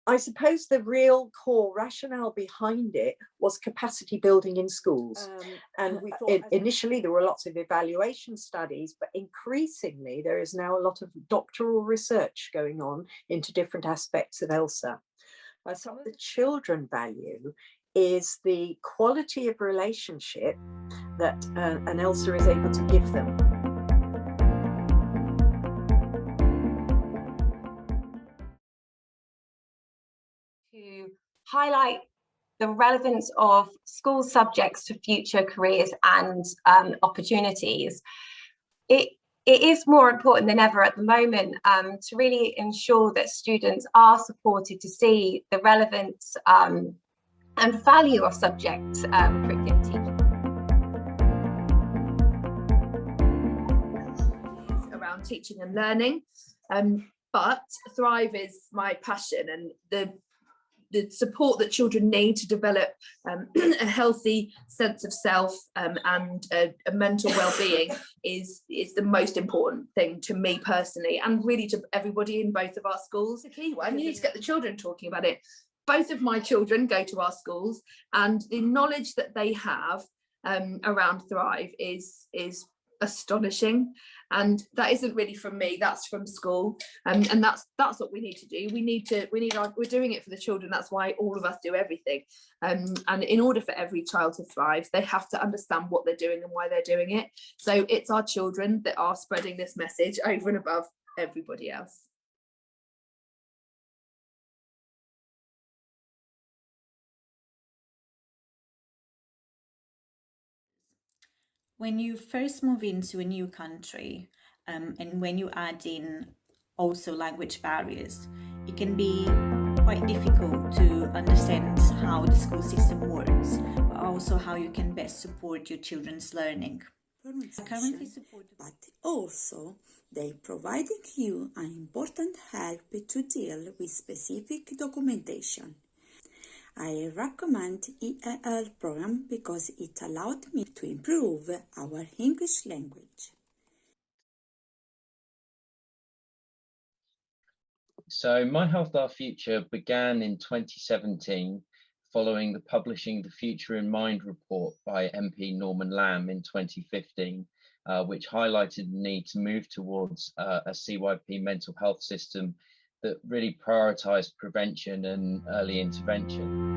I suppose the real core rationale behind it was capacity building in schools. And we thought initially there were lots of evaluation studies, but increasingly there is now a lot of doctoral research going on into different aspects of ELSA. Some of the children value is the quality of relationship that an ELSA is able to give them. To highlight the relevance of school subjects to future careers and opportunities, it is more important than ever at the moment to really ensure that students are supported to see the relevance and value of subject curriculum teaching. Around teaching and learning, but Thrive is my passion, and the support that children need to develop a healthy sense of self and a mental well-being is the most important thing to me personally, and really to everybody in both of our schools. The key one, you need to get the children talking about it. Both of my children go to our schools, and the knowledge that they have around Thrive is astonishing, and that isn't really from me, that's from school, and that's what we need to do. We're doing it for the children. That's why all of us do everything, and in order for every child to thrive, they have to understand what they're doing and why they're doing it. So it's our children that are spreading this message over and above everybody else. When you first move into a new country, and when you add in also language barriers, it can be quite difficult to understand how the school system works, but also how you can best support your children's learning. But also they providing you an important help to deal with specific documentation. I recommend EAL program because it allowed me to improve our English language. So My Health Our Future began in 2017 following the publishing the Future in Mind report by MP Norman Lamb in 2015, which highlighted the need to move towards a CYP mental health system that really prioritised prevention and early intervention.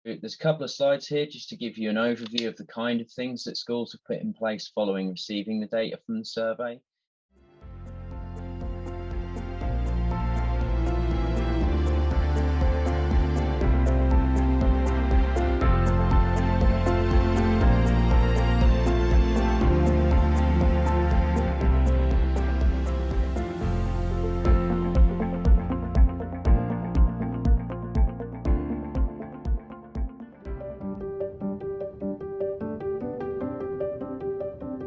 There's a couple of slides here just to give you an overview of the kind of things that schools have put in place following receiving the data from the survey.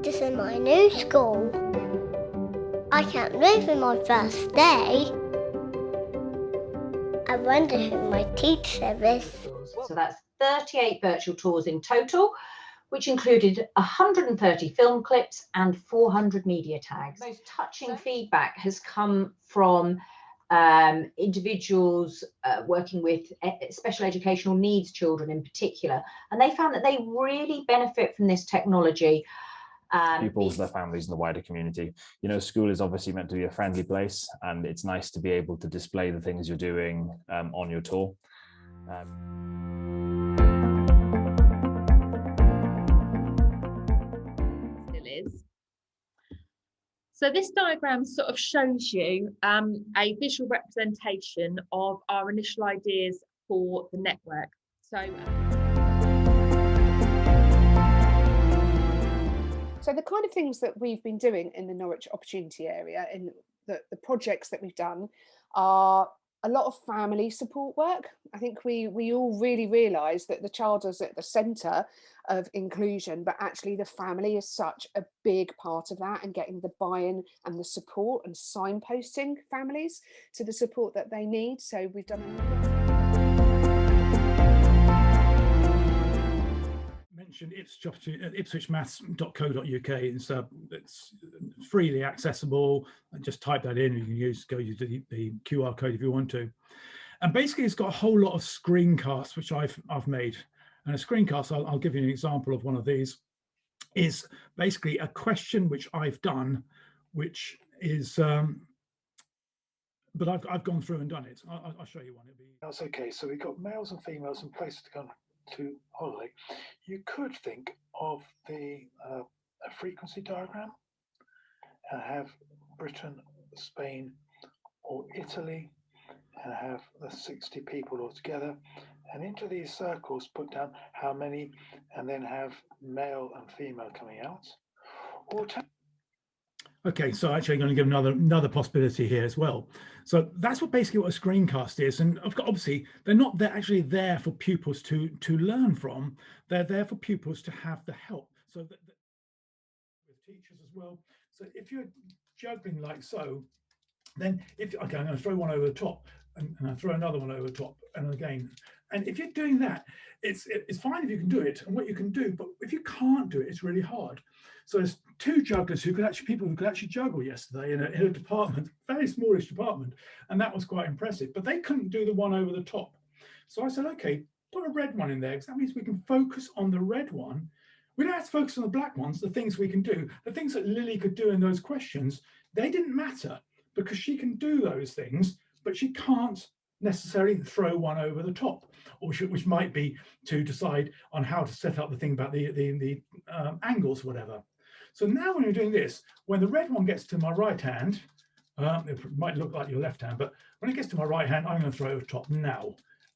This is my new school. I can't wait for my first day. I wonder who my teacher is. So that's 38 virtual tours in total, which included 130 film clips and 400 media tags. The most touching feedback has come from individuals working with special educational needs children in particular, and they found that they really benefit from this technology. Pupils, their families, and the wider community. You know, school is obviously meant to be a friendly place, and it's nice to be able to display the things you're doing on your tour. Still is. So this diagram sort of shows you a visual representation of our initial ideas for the network. So the kind of things that we've been doing in the Norwich Opportunity area, in the projects that we've done, are a lot of family support work. I think we all really realise that the child is at the centre of inclusion, but actually the family is such a big part of that, and getting the buy-in and the support and signposting families to the support that they need. So we've done mentioned ipswichmaths.co.uk. It's freely accessible. Just type that in. You can use the QR code if you want to. And basically, it's got a whole lot of screencasts which I've made. And a screencast, I'll give you an example of one of these. Is basically a question which I've done, which is. But I've gone through and done it. I'll show you one. That's okay. So we've got males and females and places to go to holiday. You could think of a frequency diagram and have Britain, Spain, or Italy, and have the 60 people all together. And into these circles, put down how many, and then have male and female coming out. Or okay, so actually I'm going to give another possibility here as well. So that's basically what a screencast is. And obviously they're actually there for pupils to learn from. They're there for pupils to have the help. So that with teachers as well. So if you're juggling like so, then okay, I'm going to throw one over the top and I throw another one over the top and again. And if you're doing that, it's fine if you can do it and what you can do, but if you can't do it, it's really hard. So there's two jugglers people who could actually juggle yesterday in a department, very smallish department, and that was quite impressive. But they couldn't do the one over the top. So I said, okay, put a red one in there because that means we can focus on the red one. We don't have to focus on the black ones, the things we can do. The things that Lily could do in those questions, they didn't matter because she can do those things, but she can't necessarily throw one over the top, or which might be to decide on how to set up the thing about the angles, whatever. So now when you're doing this, when the red one gets to my right hand, it might look like your left hand, but when it gets to my right hand, I'm going to throw it over the top now.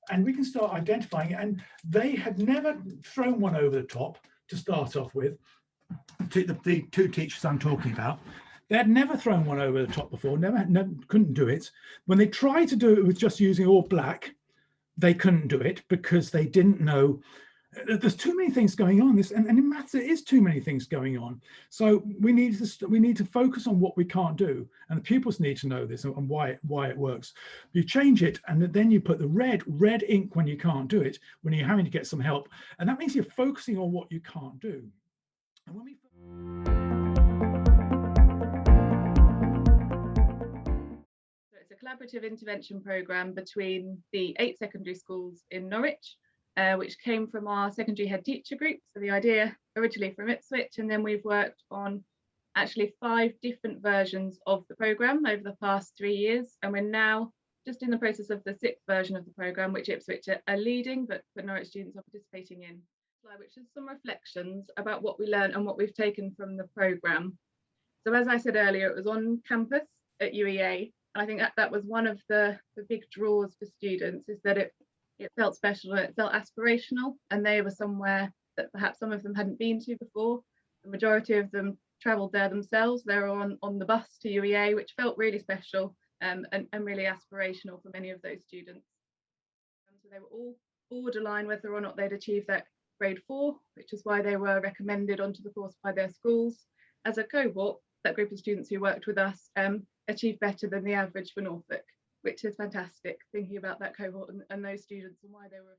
And we can start identifying it. And they had never thrown one over the top to start off with, the two teachers I'm talking about. They had never thrown one over the top before, never couldn't do it. When they tried to do it with just using all black, they couldn't do it because they didn't know. There's too many things going on. And in maths, there is too many things going on. So we need to focus on what we can't do, and the pupils need to know this and why it works. You change it, and then you put the red ink when you can't do it, when you're having to get some help, and that means you're focusing on what you can't do. And when we It's a collaborative intervention programme between the 8 secondary schools in Norwich, which came from our secondary head teacher group. So the idea originally from Ipswich, and then we've worked on actually 5 different versions of the programme over the past 3 years. And we're now just in the process of the 6th version of the programme, which Ipswich are leading, but Norwich students are participating in. Which is some reflections about what we learned and what we've taken from the programme. So as I said earlier, it was on campus at UEA. And I think that was one of the big draws for students, is that it felt special, it felt aspirational, and they were somewhere that perhaps some of them hadn't been to before. The majority of them travelled there themselves. They were on the bus to UEA, which felt really special and really aspirational for many of those students. So they were all borderline whether or not they'd achieved that grade 4, which is why they were recommended onto the course by their schools. As a cohort, that group of students who worked with us achieved better than the average for Norfolk, which is fantastic, thinking about that cohort and those students and why they were